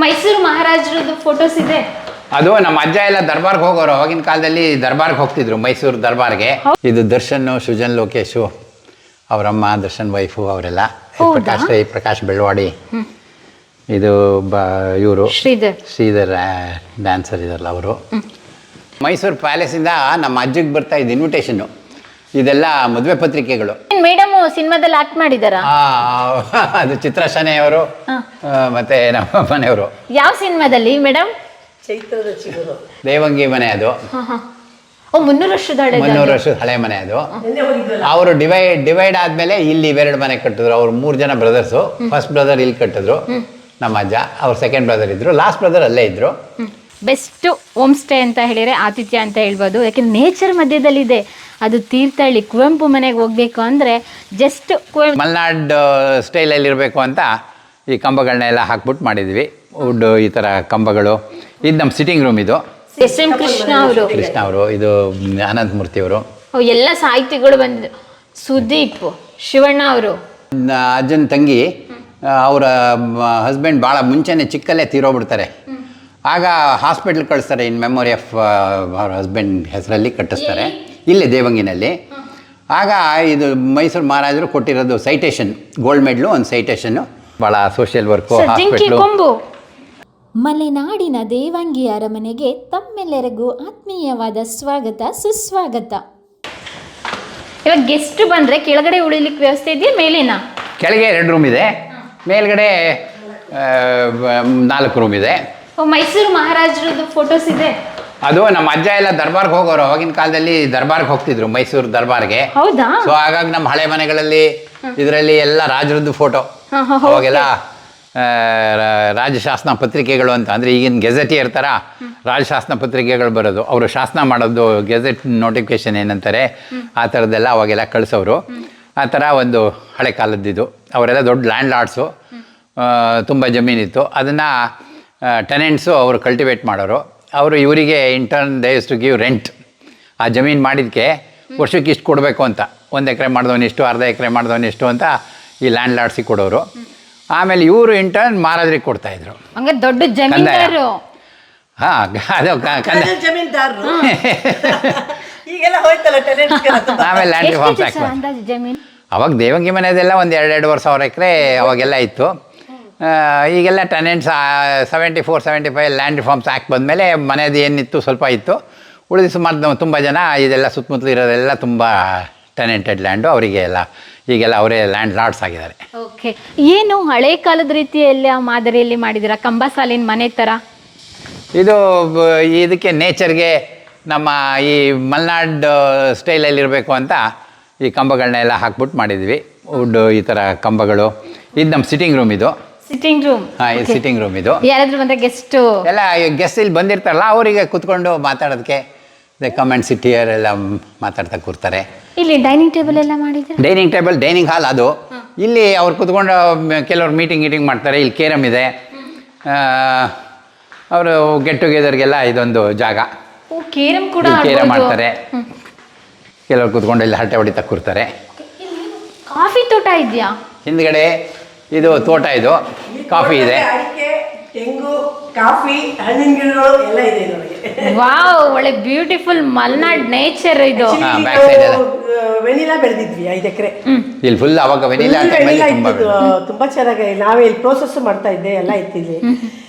Mysuru ಮಹಾರಾಜರದ್ದು photos ಇದೆ. ಅದು ನಮ್ಮ ಅಜ್ಜ ಎಲ್ಲ ದರ್ಬಾರ್ಗೆ ಹೋಗೋರು. ಅವಾಗಿನ ಕಾಲದಲ್ಲಿ ದರ್ಬಾರ್ಗೆ ಹೋಗ್ತಿದ್ರು, ಮೈಸೂರು ದರ್ಬಾರ್ಗೆ. ಇದು ದರ್ಶನ್, ಸೃಜನ್ ಲೋಕೇಶು, ಅವರಮ್ಮ ದರ್ಶನ್ ವೈಫು, ಅವರೆಲ್ಲ. ಪ್ರಕಾಶ್ ಬೆಳವಾಡಿ, ಇದು ಇವರು ಶ್ರೀಧರ್ ಡ್ಯಾನ್ಸರ್ ಇದಾರಲ್ಲ ಅವರು. ಮೈಸೂರು ಪ್ಯಾಲೇಸಿಂದ ನಮ್ಮ ಅಜ್ಜಿಗೆ ಬರ್ತಾ ಇದ್ದ ಇನ್ವಿಟೇಷನ್ನು. ಇದೆಲ್ಲ ಮದುವೆ ಪತ್ರಿಕೆಗಳು. ಮೇಡಮ್ ಸಿನಿಮಾದಲ್ಲಿ ಆಕ್ಟ್ ಮಾಡಿದಾರ? ಅದು ಚಿತ್ರಶಾನೆಯವರು ಮತ್ತೆ ನಮ್ಮ ಮನೆಯವರು. ಯಾವ ಸಿನಿಮಾದಲ್ಲಿ ಮೇಡಮ್? ಚೈತ್ರದ ಚಿಗುರು, ದೇವಂಗಿ ಮನೆ. ಅದು 300 ವರ್ಷದ ಹಳೆ ಮನೆ. ಅದು ಅವರು ಡಿವೈಡ್ ಆದ್ಮೇಲೆ ಇಲ್ಲಿ ಇವೆರಡು ಮನೆ ಕಟ್ಟಿದ್ರು. ಅವ್ರು 3 ಜನ ಬ್ರದರ್ಸು. ಫಸ್ಟ್ ಬ್ರದರ್ ಇಲ್ಲಿ ಕಟ್ಟಿದ್ರು ನಮ್ಮ ಅಜ್ಜ, ಅವ್ರು ಸೆಕೆಂಡ್ ಬ್ರದರ್ ಇದ್ರು, ಲಾಸ್ಟ್ ಬ್ರದರ್ ಅಲ್ಲೇ ಇದ್ರು. ಬೆಸ್ಟ್ ಹೋಮ್ ಸ್ಟೇ ಅಂತ ಹೇಳಿದ್ರೆ ಆತಿಥ್ಯ ಅಂತ ಹೇಳ್ಬೋದು. ಯಾಕೆಂದ್ರೆ ನೇಚರ್ ಮಧ್ಯದಲ್ಲಿದೆ. ಅದು ತೀರ್ಥಹಳ್ಳಿ ಕುವೆಂಪು ಮನೆಗೆ ಹೋಗ್ಬೇಕು ಅಂದ್ರೆ ಜಸ್ಟ್ ಮಲ್ನಾಡ್ ಸ್ಟೈಲಲ್ಲಿ ಇರಬೇಕು ಅಂತ ಈ ಕಂಬಗಳನ್ನೆಲ್ಲ ಹಾಕ್ಬಿಟ್ಟು ಮಾಡಿದ್ವಿ. ವುಡ್ ಈ ಥರ ಕಂಬಗಳು. ಇದು ನಮ್ಮ ಸಿಟ್ಟಿಂಗ್ ರೂಮ್. ಇದು ಎಸ್.ಎಂ. ಕೃಷ್ಣ ಅವರು, ಇದು ಅನಂತಮೂರ್ತಿ ಅವರು, ಎಲ್ಲ ಸಾಹಿತಿಗಳು ಬಂದಿದ್ರು. ಸುದೀಪ್, ಶಿವಣ್ಣ ಅವರು. ಅಜ್ಜನ ತಂಗಿ, ಅವರ ಹಸ್ಬೆಂಡ್ ಭಾಳ ಮುಂಚೆನೇ ಚಿಕ್ಕಲ್ಲೇ ತೀರೋಗ್ಬಿಡ್ತಾರೆ. ಆಗ ಹಾಸ್ಪಿಟ್ಲ್ ಕಳಿಸ್ತಾರೆ. ಇನ್ ಮೆಮೊರಿ ಆಫ್ ಅವ್ರ ಹಸ್ಬೆಂಡ್ ಹೆಸರಲ್ಲಿ ಕಟ್ಟಿಸ್ತಾರೆ ಇಲ್ಲಿ ದೇವಂಗಿನಲ್ಲಿ. ಆಗ ಇದು ಮೈಸೂರು ಮಹಾರಾಜರು ಕೊಟ್ಟಿರೋದು ಸೈಟೇಷನ್, ಗೋಲ್ಡ್ ಮೆಡ್ಲು, ಒಂದು ಸೈಟೇಷನ್ನು. ಭಾಳ ಸೋಷಿಯಲ್ ವರ್ಕು, ಹಾಸ್ಪಿಟ್ಲು. ಮಲೆನಾಡಿನ ದೇವಂಗಿ ಅರಮನೆಗೆ ತಮ್ಮೆಲ್ಲರಿಗೂ ಆತ್ಮೀಯವಾದ ಸ್ವಾಗತ, ಸುಸ್ವಾಗತ. ಇವಾಗ ಗೆಸ್ಟ್ ಬಂದರೆ ಕೆಳಗಡೆ ಉಳಿಲಿಕ್ಕೆ ವ್ಯವಸ್ಥೆ ಇದೆಯಾ? ಮೇಲೇನಾ? ಕೆಳಗೆ 2 ರೂಮ್ ಇದೆ, ಮೇಲ್ಗಡೆ 4 ರೂಮ್ ಇದೆ. ಮೈಸೂರು ಮಹಾರಾಜರದ್ದು ಫೋಟೋಸ್ ಇದೆ. ಅದು ನಮ್ಮ ಅಜ್ಜ ಎಲ್ಲ ದರ್ಬಾರ್ಗೆ ಹೋಗೋರು. ಅವಾಗಿನ ಕಾಲದಲ್ಲಿ ದರ್ಬಾರ್ಗೆ ಹೋಗ್ತಿದ್ರು, ಮೈಸೂರು ದರ್ಬಾರ್ಗೆ. ಹೌದಾ? ಸೊ ಹಾಗಾಗಿ ನಮ್ಮ ಹಳೆ ಮನೆಗಳಲ್ಲಿ ಇದರಲ್ಲಿ ಎಲ್ಲ ರಾಜರದ್ದು ಫೋಟೋ. ಅವಾಗೆಲ್ಲ ರಾಜಶಾಸನ ಪತ್ರಿಕೆಗಳು ಅಂತ, ಅಂದರೆ ಈಗಿನ ಗೆಜೆಟಿಯರ್ ಥರ ರಾಜಶಾಸನ ಪತ್ರಿಕೆಗಳು ಬರೋದು. ಅವರು ಶಾಸನ ಮಾಡೋದು, ಗೆಜೆಟ್ ನೋಟಿಫಿಕೇಶನ್ ಏನಂತಾರೆ, ಆ ಥರದ್ದೆಲ್ಲ ಅವಾಗೆಲ್ಲ ಕಳಿಸೋರು. ಆ ಥರ ಒಂದು ಹಳೆ ಕಾಲದ್ದಿದು. ಅವರೆಲ್ಲ ದೊಡ್ಡ ಲ್ಯಾಂಡ್ ಲಾರ್ಡ್ಸು, ತುಂಬ ಜಮೀನಿತ್ತು. ಅದನ್ನು ಟೆನೆಂಟ್ಸು ಅವರು ಕಲ್ಟಿವೇಟ್ ಮಾಡೋರು. ಅವರು ಇವರಿಗೆ in turn they used to give rent. ಆ ಜಮೀನು ಮಾಡಿದ್ದಕ್ಕೆ ವರ್ಷಕ್ಕೆ ಇಷ್ಟು ಕೊಡಬೇಕು ಅಂತ, 1 ಎಕರೆ ಮಾಡಿದವನಿಷ್ಟು, ಅರ್ಧ ಎಕರೆ ಮಾಡಿದವನಿಷ್ಟು ಅಂತ ಈ ಲ್ಯಾಂಡ್ ಲಾರ್ಡ್ಸಿಗೆ ಕೊಡೋರು. ಆಮೇಲೆ ಇವರು ಇಂಟರ್ನ್ ಮಹಾರಾಜರಿಗೆ ಕೊಡ್ತಾಯಿದ್ರು. ಹಂಗೆ ದೊಡ್ಡ ಜಮೀನ್ದಾರರು. ಹಾಂ, ಅದು ಜಮೀನ್ದಾರರು. ಈಗೆಲ್ಲ ಹೋಯ್ತಲ್ಲ ಆಮೇಲೆ ಲ್ಯಾಂಡ್ ರಿಫಾರ್ಮ್ಸ್ ಆ್ಯಕ್ಟ್. ಜಮೀನು ಅವಾಗ ದೇವಂಗಿ ಮನೆಯದೆಲ್ಲ ಒಂದು 2-2.5 ಸಾವಿರ ಎಕರೆ ಅವಾಗೆಲ್ಲ ಇತ್ತು. ಈಗೆಲ್ಲ ಟೆನೆಂಟ್ಸ್ 74-75 ಲ್ಯಾಂಡ್ ರಿಫಾರ್ಮ್ಸ್ ಆ್ಯಕ್ಟ್ ಬಂದಮೇಲೆ ಮನೆಯದು ಏನಿತ್ತು ಸ್ವಲ್ಪ ಇತ್ತು. ಉಳಿದು ಸುಮಾರು ತುಂಬ ಜನ ಇದೆಲ್ಲ ಸುತ್ತಮುತ್ತಲು ಇರೋದೆಲ್ಲ ತುಂಬ ಟೆನೆಂಟೆಡ್ ಲ್ಯಾಂಡು. ಅವರಿಗೆ ಎಲ್ಲ ಈಗೆಲ್ಲ ಅವರೇ ಲ್ಯಾಂಡ್ ಲಾರ್ಡ್ಸ್ ಆಗಿದ್ದಾರೆ. ಓಕೆ, ಏನು ಹಳೆ ಕಾಲದ ರೀತಿಯಲ್ಲಿ ಮಾದರಿಯಲ್ಲಿ ಮಾಡಿದ್ದೀರಾ? ಕಂಬ ಸಾಲಿನ ಮನೆ ಥರ. ಇದು ಇದಕ್ಕೆ ನೇಚರ್ಗೆ ನಮ್ಮ ಈ ಮಲ್ನಾಡ್ ಸ್ಟೈಲಲ್ಲಿ ಇರಬೇಕು ಅಂತ ಈ ಕಂಬಗಳನ್ನೆಲ್ಲ ಹಾಕ್ಬಿಟ್ಟು ಮಾಡಿದ್ವಿ. ವುಡ್ ಈ ಥರ ಕಂಬಗಳು. ಇದು ನಮ್ಮ ಸಿಟ್ಟಿಂಗ್ ರೂಮ್. ಇದು ಸಿಟ್ಟಿಂಗ್ ರೂಮ್. ಹಾಂ, ಇದು ಸಿಟ್ಟಿಂಗ್ ರೂಮ್. ಇದು ಯಾರಾದ್ರೂ ಬಂದರೆ ಗೆಸ್ಟು ಎಲ್ಲ ಗೆಸ್ಟ್ ಇಲ್ಲಿ ಬಂದಿರ್ತಾರಲ್ಲ, ಅವರಿಗೆ ಕುತ್ಕೊಂಡು ಮಾತಾಡೋದಕ್ಕೆ ಕಮೆಂಟ್ ಸಿಟ್ಟಿಯರ್ ಎಲ್ಲ ಮಾತಾಡ್ತಾ ಕೂರ್ತಾರೆ. ಇಲ್ಲಿ ಡೈನಿಂಗ್ ಟೇಬಲ್ ಎಲ್ಲ ಮಾಡಿದ್ರೆ, ಡೈನಿಂಗ್ ಟೇಬಲ್, ಡೈನಿಂಗ್ ಹಾಲ್. ಅದು ಇಲ್ಲಿ ಅವ್ರು ಕುತ್ಕೊಂಡು ಕೆಲವ್ರು ಮೀಟಿಂಗ್ ಮಾಡ್ತಾರೆ. ಇಲ್ಲಿ ಕೇರಮ್ ಇದೆ. ಅವರು ಗೆಟ್ ಟುಗೆದರ್ಗೆಲ್ಲ ಇದೊಂದು ಜಾಗ. ಕೇರಮ್ ಕೂಡ ಕೇರಮ್ ಮಾಡ್ತಾರೆ. ಕೆಲವ್ರು ಕುತ್ಕೊಂಡು ಇಲ್ಲಿ ಹರಟೆ ಹೊಡಿತಾ ಕೂರ್ತಾರೆ. ಕಾಫಿ ತೋಟ ಇದೆಯಾ ಹಿಂದ್ಗಡೆ? ಇದು ತೋಟ, ಇದು ಕಾಫಿ ಇದೆ. ಅಡಿಕೆ, ತೆಂಗು, ಕಾಫಿ, ಹಣ್ಣಿನ ಗಿಡಗಳು ಎಲ್ಲ ಇದೆ ನಮಗೆ. ವಾವ್, ಒಳ್ಳೆ ಬ್ಯೂಟಿಫುಲ್ ಮಲ್ನಾಡ್ ನೇಚರ್ ಇದು. ಬ್ಯಾಕ್ ಸೈಡ್ ಎಲ್ಲ ವೆನಿಲಾ ಬೆಳೆದಿದ್ವಿ 5 ಎಕರೆ. ಇಲ್ಲಿ ಫುಲ್ ಅವಾಗ ವೆನಿಲಾ ತುಂಬಾ ಚೆನ್ನಾಗಿ ನಾವೇ ಇಲ್ಲಿ ಪ್ರೋಸೆಸ್ ಮಾಡ್ತಾ ಇದ್ದೆ, ಎಲ್ಲ ಇತ್ತು ಇಲ್ಲಿ.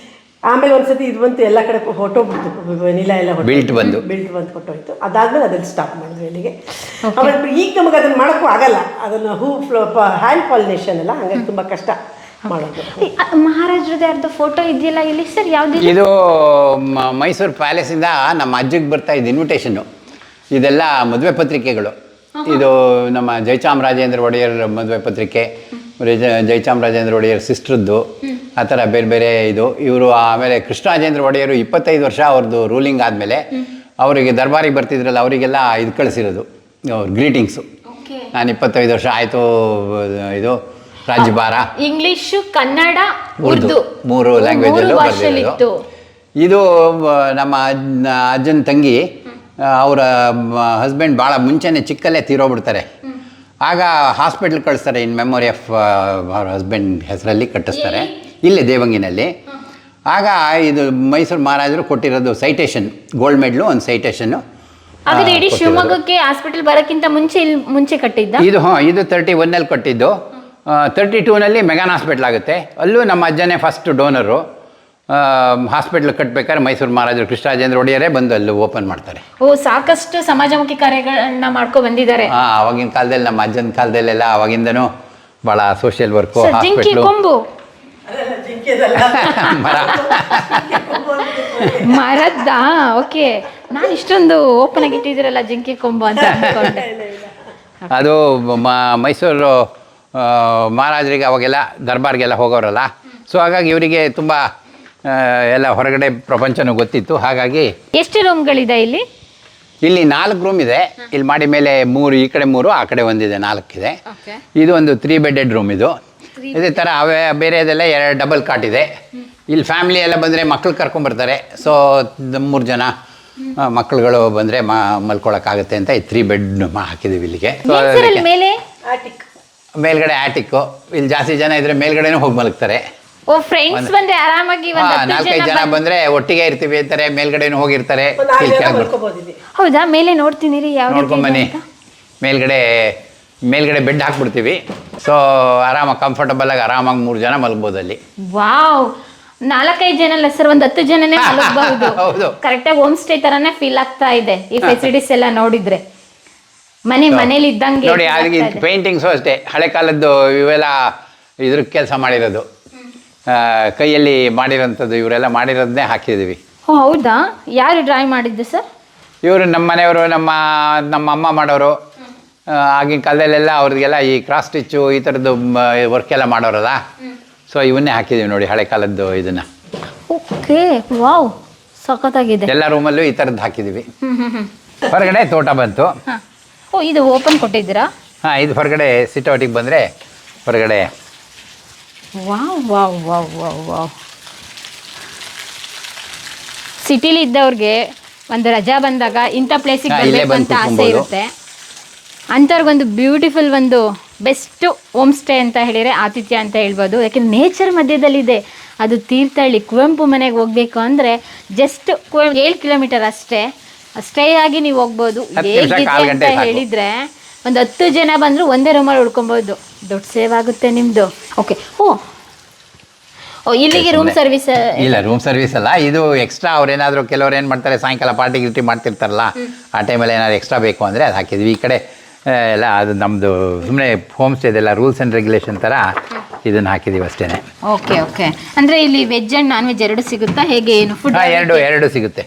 ಆಮೇಲೆ ಒಂದ್ಸತಿ ಇದು ಬಂತು, ಎಲ್ಲ ಕಡೆ ಹೊಟ್ಟೋಗ್ಬಿಡ್ತು ವೆನಿಲಾ ಎಲ್ಲ. ಬಿಲ್ಟ್ ಬಂದು ಹೊಟ್ಟೋಯ್ತು. ಅದಾದ್ಮೇಲೆ ಅದನ್ನು ಸ್ಟಾಪ್ ಮಾಡಿದ್ವಿ ಇಲ್ಲಿಗೆ. ಆಮೇಲೆ ಈಗ ನಮಗೆ ಅದನ್ನು ಮಾಡೋಕ್ಕೂ ಆಗಲ್ಲ. ಅದನ್ನು ಹ್ಯಾಂಡ್ ಪಾಲಿನೇಷನ್ ಎಲ್ಲ, ಹಂಗಾಗಿ ತುಂಬ ಕಷ್ಟ ಮಾಡೋದು. ಮಹಾರಾಜರದ್ದು ಯಾರ್ದು ಫೋಟೋ ಇದೆಯಲ್ಲ ಇಲ್ಲಿ ಸರ್? ಯಾವ್ದು ಇದು? ಮೈಸೂರು ಪ್ಯಾಲೇಸಿಂದ ನಮ್ಮ ಅಜ್ಜಿಗೆ ಬರ್ತಾ ಇದ್ದ ಇನ್ವಿಟೇಷನ್ನು. ಇದೆಲ್ಲ ಮದುವೆ ಪತ್ರಿಕೆಗಳು. ಇದು ನಮ್ಮ ಜಯಚಾಮರಾಜೇಂದ್ರ ಒಡೆಯರ್ ಮದುವೆ ಪತ್ರಿಕೆ, ಜಯಚಾಮರಾಜೇಂದ್ರ ಒಡೆಯರ್ ಸಿಸ್ಟ್ರದ್ದು, ಆ ಥರ ಬೇರೆ ಬೇರೆ ಇದು. ಇವರು ಆಮೇಲೆ ಕೃಷ್ಣರಾಜೇಂದ್ರ ಒಡೆಯರು 25 ವರ್ಷ ಅವ್ರದ್ದು ರೂಲಿಂಗ್ ಆದಮೇಲೆ ಅವರಿಗೆ ದರ್ಬಾರಿಗೆ ಬರ್ತಿದ್ರಲ್ಲ, ಅವರಿಗೆಲ್ಲ ಇದು ಕಳಿಸಿರೋದು ಅವ್ರ ಗ್ರೀಟಿಂಗ್ಸು. ನಾನು 25 ವರ್ಷ ಆಯಿತು, ಇದು ರಾಜ್ಯಭಾರ. ಇಂಗ್ಲಿಷು, ಕನ್ನಡ, ಉರ್ದು 3 ಲ್ಯಾಂಗ್ವೇಜಲ್ಲೂ ಬರೆದಿರೋದು. ಇದು ನಮ್ಮ ಅಜ್ಜನ ತಂಗಿ, ಅವರ ಹಸ್ಬೆಂಡ್ ಭಾಳ ಮುಂಚೆನೇ ಚಿಕ್ಕಲ್ಲೇ ತೀರೋಗ್ಬಿಡ್ತಾರೆ. ಆಗ ಹಾಸ್ಪಿಟ್ಲ್ ಕಳಿಸ್ತಾರೆ. ಇನ್ ಮೆಮೊರಿ ಆಫ್ ಅವ್ರ ಹಸ್ಬೆಂಡ್ ಹೆಸರಲ್ಲಿ ಕಟ್ಟಿಸ್ತಾರೆ ಇಲ್ಲಿ ದೇವಂಗಿನಲ್ಲಿ. ಆಗ ಇದು ಮೈಸೂರು ಮಹಾರಾಜರು ಕೊಟ್ಟಿರೋದು ಸೈಟೇಷನ್, ಗೋಲ್ಡ್ ಮೆಡ್ಲು, ಒಂದು ಸೈಟೇಷನ್ನು. ಹಾಗಾದ್ರೆ ಇಡೀ ಶಿವಮೊಗ್ಗಕ್ಕೆ ಹಾಸ್ಪಿಟಲ್ ಬರೋಕ್ಕಿಂತ ಮುಂಚೆ ಕಟ್ಟಿದ್ದ ಇದು ಇದು 31ನಲ್ಲಿ ಕಟ್ಟಿದ್ದು. 32ನಲ್ಲಿ ಮೆಗಾನ್ ಹಾಸ್ಪಿಟ್ಲ್ ಆಗುತ್ತೆ. ಅಲ್ಲೂ ನಮ್ಮ ಅಜ್ಜನೇ ಫಸ್ಟ್ ಡೋನರು. ಹಾಸ್ಪಿಟ್ಲ್ ಕಟ್ಟಬೇಕಾದ್ರೆ ಮೈಸೂರು ಮಹಾರಾಜರು ಕೃಷ್ಣರಾಜೇಂದ್ರ ಒಡೆಯರೇ ಬಂದು ಅಲ್ಲಿ ಓಪನ್ ಮಾಡ್ತಾರೆ. ಓ, ಸಾಕಷ್ಟು ಸಮಾಜಮುಖಿ ಕಾರ್ಯಗಳನ್ನ ಮಾಡ್ಕೊ ಬಂದಿದ್ದಾರೆ. ಆವಾಗಿನ ಕಾಲದಲ್ಲಿ ನಮ್ಮ ಅಜ್ಜನ ಕಾಲದಲ್ಲೆಲ್ಲ ಆವಾಗಿಂದನೂ ಭಾಳ ಸೋಷಿಯಲ್ ವರ್ಕು, ಜಿಂಕಿ ಹಾಸ್ಪಿಟ್ಲು, ಕೊಂಬು ಮರ. ಮರದ್ದಾ? ಓಕೆ, ನಾನು ಇಷ್ಟೊಂದು ಓಪನ್ ಆಗಿ ಇಟ್ಟಿದ್ದೀರಲ್ಲ ಜಿಂಕಿ ಕೊಂಬು ಅಂತ ಅನ್ಕೊಂಡೆ. ಅದು ಮೈಸೂರು ಮಹಾರಾಜರಿಗೆ ಅವಾಗೆಲ್ಲ ದರ್ಬಾರ್ಗೆಲ್ಲ ಹೋಗೋರಲ್ಲ, ಸೊ ಹಾಗಾಗಿ ಇವರಿಗೆ ತುಂಬ ಎಲ್ಲ ಹೊರಗಡೆ ಪ್ರಪಂಚನೂ ಗೊತ್ತಿತ್ತು. ಹಾಗಾಗಿ ಎಷ್ಟು ರೂಮ್ಗಳಿದೆ ಇಲ್ಲಿ? ಇಲ್ಲಿ 4 ರೂಮ್ ಇದೆ. ಇಲ್ಲಿ ಮಾಡಿ ಮೇಲೆ 3, ಈ ಕಡೆ 3, ಆ ಕಡೆ ಒಂದಿದೆ, 4 ಇದೆ. ಇದು ಒಂದು 3 ಬೆಡ್ಡೆಡ್ ರೂಮ್. ಇದು ಇದೇ ಥರ ಅವೇ ಬೇರೆದೆಲ್ಲ 2 ಡಬಲ್ ಕಾಟ್ ಇದೆ. ಇಲ್ಲಿ ಫ್ಯಾಮಿಲಿ ಎಲ್ಲ ಬಂದರೆ ಮಕ್ಳು ಕರ್ಕೊಂಬರ್ತಾರೆ. ಸೊ 3 ಜನ ಮಕ್ಕಳುಗಳು ಬಂದರೆ ಮಲ್ಕೊಳಕ್ಕಾಗುತ್ತೆ ಅಂತ ಈ 3 ಬೆಡ್ ಹಾಕಿದ್ದೀವಿ ಇಲ್ಲಿಗೆ. ಮೇಲೆ ಮೇಲ್ಗಡೆ ಆಟಿಕ್ಕು. ಇಲ್ಲಿ ಜಾಸ್ತಿ ಜನ ಇದ್ರೆ ಮೇಲ್ಗಡೆನೂ ಹೋಗಿ ಮಲಗ್ತಾರೆ. ಓ, ಫ್ರೆಂಡ್ಸ್ ಬಂದ್ರೆ ಆರಾಮಾಗಿ 4-5 ಜನ ಬಂದ್ರೆ ಒಟ್ಟಿಗೆ ಇರ್ತೀವಿ ಅಂತಾರೆ, ಮೇಲ್ಗಡೆನೂ ಹೋಗಿರ್ತಾರೆ. ಹೌದಾ? ಮೇಲೆ ನೋಡ್ತೀನಿ ರೀ, ಯಾವ ನೋಡ್ಕೊಂಬನ್ನಿ. ಮೇಲ್ಗಡೆ ಬೆಡ್ ಹಾಕ್ಬಿಡ್ತೀವಿ. ಸೊ ಆರಾಮಾಗಿ ಕಂಫರ್ಟಬಲ್ ಆಗಿ ಆರಾಮಾಗಿ 3 ಜನ ಮಲಗ್ಬೋದು ಅಲ್ಲಿ. ವಾವ್, 4-5 ಜನ ಅಲ್ಲ ಸರ್, ಒಂದು 10 ಜನನೇ ಮಲಗಬಹುದು. ಹೌದು, ಕರೆಕ್ಟಾಗಿ ಹೋಮ್ ಸ್ಟೇ ತರಾನೇ ಫೀಲ್ ಆಗ್ತಾ ಇದೆ ಈ ಫೆಸಿಲಿಟೀಸ್ ಎಲ್ಲ ನೋಡಿದ್ರೆ. ಮನೇಲಿ ಇದ್ದಂಗೆ ನೋಡಿ. ಅಲ್ಲಿ ಪೇಂಟಿಂಗ್ಸು ಅಷ್ಟೇ ಹಳೆ ಕಾಲದ್ದು, ಇವೆಲ್ಲ ಇದ್ರ ಕೆಲಸ ಮಾಡಿರೋದು, ಕೈಯಲ್ಲಿ ಮಾಡಿರೋಂಥದ್ದು, ಇವರೆಲ್ಲ ಮಾಡಿರೋದನ್ನೇ ಹಾಕಿದ್ದೀವಿ. ಓ ಹೌದಾ? ಯಾರು ಡ್ರಾಯಿಂಗ್ ಮಾಡಿದ್ದು ಸರ್? ಇವರು ನಮ್ಮ ಮನೆಯವರು, ನಮ್ಮ ಅಮ್ಮ ಮಾಡೋರು. ಆಗಿನ ಕಾಲದಲ್ಲೆಲ್ಲ ಅವ್ರಿಗೆಲ್ಲ ಈ ಕ್ರಾಸ್ ಸ್ಟಿಚ್ಚು ಈ ಥರದ್ದು ವರ್ಕ್ ಎಲ್ಲ ಮಾಡೋರಲ್ಲ, ಸೊ ಇವನ್ನೇ ಹಾಕಿದ್ದೀವಿ ನೋಡಿ, ಹಳೆ ಕಾಲದ್ದು ಇದನ್ನು. ಓಕೆ, ವಾವ್, ಸಖತ್ತಾಗಿದೆ. ಎಲ್ಲ ರೂಮಲ್ಲೂ ಈ ಥರದ್ದು ಹಾಕಿದ್ದೀವಿ. ಹೊರಗಡೆ ತೋಟ ಬಂತು. ಓ, ಇದು ಓಪನ್ ಕೊಟ್ಟಿದ್ದೀರಾ? ಹಾಂ, ಇದು ಹೊರಗಡೆ ಸಿಟೌಟಿಗೆ ಬಂದರೆ ಹೊರಗಡೆ. Wow wow wow wow wow. ಸಿಟಿಲಿ ಇದ್ದವ್ರಿಗೆ ಒಂದು ರಜಾ ಬಂದಾಗ ಇಂಥ ಪ್ಲೇಸಿಗೆ ಬರಬೇಕು ಅಂತ ಆಸೆ ಇರುತ್ತೆ. ಅಂಥವ್ರಿಗೊಂದು ಬ್ಯೂಟಿಫುಲ್ ಒಂದು ಬೆಸ್ಟ್ ಹೋಮ್ ಸ್ಟೇ ಅಂತ ಹೇಳಿದರೆ ಆತಿಥ್ಯ ಅಂತ ಹೇಳ್ಬೋದು. ಯಾಕೆಂದ್ರೆ ನೇಚರ್ ಮಧ್ಯದಲ್ಲಿದೆ. ಅದು ತೀರ್ಥಹಳ್ಳಿ ಕುವೆಂಪು ಮನೆಗೆ ಹೋಗಬೇಕು ಅಂದರೆ ಜಸ್ಟ್ 7 ಕಿಲೋಮೀಟರ್ ಅಷ್ಟೇ. ಸ್ಟೇ ಆಗಿ ನೀವು ಹೋಗ್ಬೋದು. ಹೇಗಿದೆ ಅಂತ ಹೇಳಿದರೆ ಒಂದು 10 ಜನ ಬಂದರೂ ಒಂದೇ ರೂಮಲ್ಲಿ ಉಳ್ಕೊಬೋದು. ದೊಡ್ಡ ಸೇವ್ ಆಗುತ್ತೆ ನಿಮ್ಮದು. ಓಕೆ. ಓ, ಇಲ್ಲಿಗೆ ರೂಮ್ ಸರ್ವಿಸ್ ಇಲ್ಲ? ರೂಮ್ ಸರ್ವಿಸ್ ಅಲ್ಲ, ಇದು ಎಕ್ಸ್ಟ್ರಾ. ಅವ್ರೇನಾದರೂ ಕೆಲವ್ರು ಏನು ಮಾಡ್ತಾರೆ, ಸಾಯಂಕಾಲ ಪಾರ್ಟಿ ಗಿರ್ಟಿ ಮಾಡ್ತಿರ್ತಾರಲ್ಲ, ಆ ಟೈಮಲ್ಲಿ ಏನಾದ್ರು ಎಕ್ಸ್ಟ್ರಾ ಬೇಕು ಅಂದರೆ ಅದು ಹಾಕಿದ್ವಿ. ಈ ಕಡೆ ಎಲ್ಲ ಅದು ನಮ್ಮದು ಸುಮ್ಮನೆ ಹೋಮ್ ಸ್ಟೇದೆಲ್ಲ ರೂಲ್ಸ್ ಆ್ಯಂಡ್ ರೆಗ್ಯುಲೇಷನ್ ಥರ ಇದನ್ನು ಹಾಕಿದ್ದೀವಿ ಅಷ್ಟೇ. Okay okay. ಅಂದರೆ ಇಲ್ಲಿ ವೆಜ್ ಆ್ಯಂಡ್ ನಾನ್ ವೆಜ್ ಎರಡು ಸಿಗುತ್ತಾ? ಹೇಗೆ, ಏನು ಫುಡ್? ಎರಡು ಸಿಗುತ್ತೆ,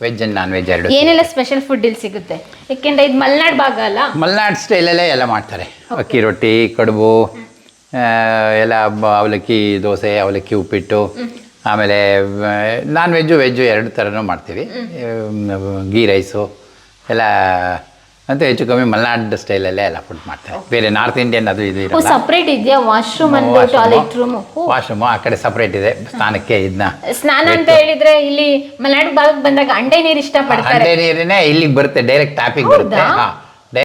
ವೆಜ್ ಆ್ಯಂಡ್ ನಾನ್ ವೆಜ್ ಎರಡು. ಏನೆಲ್ಲ ಸ್ಪೆಷಲ್ ಫುಡ್ ಇಲ್ಲಿ ಸಿಗುತ್ತೆ? ಯಾಕೆಂದರೆ ಇದು ಮಲೆನಾಡು ಭಾಗ ಅಲ್ಲ, ಮಲೆನಾಡು ಸ್ಟೈಲಲ್ಲೇ ಎಲ್ಲ ಮಾಡ್ತಾರೆ. ಅಕ್ಕಿ ರೊಟ್ಟಿ, ಕಡುಬು, ಎಲ್ಲ ಅವಲಕ್ಕಿ ದೋಸೆ, ಅವಲಕ್ಕಿ ಉಪ್ಪಿಟ್ಟು, ಆಮೇಲೆ ನಾನ್ ವೆಜ್ಜು ವೆಜ್ಜು 2 ಥರನೂ ಮಾಡ್ತೀವಿ. ಗೀ ರೈಸು ಎಲ್ಲ ಅಂತ ಹೆಚ್ಚು ಕಮ್ಮಿ ಮಲೆನಾಡು ಸ್ಟೈಲಲ್ಲೇ ಎಲ್ಲ ಫುಡ್ ಮಾಡ್ತಾರೆ. ಬೇರೆ ನಾರ್ತ್ ಇಂಡಿಯನ್ ಅದು ಇದು ಇರಲ್ಲ. ಸಪ್ರೇಟ್ ಇದೆಯಾ washroom and toilet room? Washroom ಆ ಕಡೆ ಸಪ್ರೇಟ್ ಇದೆ. ಸ್ನಾನಕ್ಕೆ ಇದನ್ನ ಸ್ನಾನ ಅಂತ ಹೇಳಿದ್ರೆ ಇಲ್ಲಿ ಮಲೆನಾಡು ಭಾಗಕ್ಕೆ ಬಂದಾಗ ಅಂಡೆ ನೀರು ಇಷ್ಟಪಡ್ತಾರೆ. ಅಂಡೆ ನೀರಿನೇ ಇಲ್ಲಿಗೆ ಬರುತ್ತೆ, ಡೈರೆಕ್ಟ್ ಟ್ಯಾಪಿಗೆ ಬರುತ್ತೆ.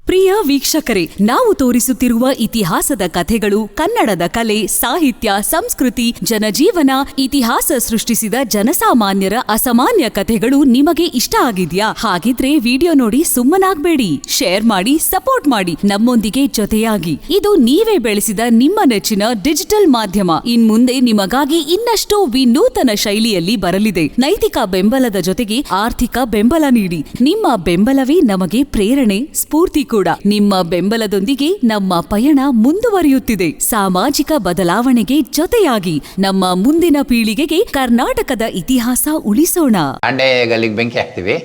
ಪ್ರಿಯ ವೀಕ್ಷಕರೇ, ನಾವು ತೋರಿಸುತ್ತಿರುವ ಇತಿಹಾಸದ ಕಥೆಗಳು ಕನ್ನಡದ ಕಲೆ, ಸಾಹಿತ್ಯ, ಸಂಸ್ಕೃತಿ, ಜನಜೀವನ, ಇತಿಹಾಸ ಸೃಷ್ಟಿಸಿದ ಜನಸಾಮಾನ್ಯರ ಅಸಾಮಾನ್ಯ ಕಥೆಗಳು ನಿಮಗೆ ಇಷ್ಟ ಆಗಿದ್ಯಾ? ಹಾಗಿದ್ರೆ ವಿಡಿಯೋ ನೋಡಿ ಸುಮ್ಮನಾಗ್ಬೇಡಿ, ಶೇರ್ ಮಾಡಿ, ಸಪೋರ್ಟ್ ಮಾಡಿ, ನಮ್ಮೊಂದಿಗೆ ಜೊತೆಯಾಗಿ. ಇದು ನೀವೇ ಬೆಳೆಸಿದ ನಿಮ್ಮ ನೆಚ್ಚಿನ ಡಿಜಿಟಲ್ ಮಾಧ್ಯಮ. ಇನ್ಮುಂದೆ ನಿಮಗಾಗಿ ಇನ್ನಷ್ಟು ವಿನೂತನ ಶೈಲಿಯಲ್ಲಿ ಬರಲಿದೆ. ನೈತಿಕ ಬೆಂಬಲದ ಜೊತೆಗೆ ಆರ್ಥಿಕ ಬೆಂಬಲ ನೀಡಿ. ನಿಮ್ಮ ಬೆಂಬಲವೇ ನಮಗೆ ಪ್ರೇರಣೆ, ಸ್ಫೂರ್ತಿ ಕೂಡ. ನಿಮ್ಮ ಬೆಂಬಲದೊಂದಿಗೆ ನಮ್ಮ ಪಯಣ ಮುಂದುವರಿಯುತ್ತಿದೆ. ಸಾಮಾಜಿಕ ಬದಲಾವಣೆಗೆ ಜೊತೆಯಾಗಿ ನಮ್ಮ ಮುಂದಿನ ಪೀಳಿಗೆಗೆ ಕರ್ನಾಟಕದ ಇತಿಹಾಸ ಉಳಿಸೋಣ. ಅಂಡೆ ಗಲ್ಲಿಗೆ ಬೆಂಕಿ ಹಾಕ್ತೀವಿ,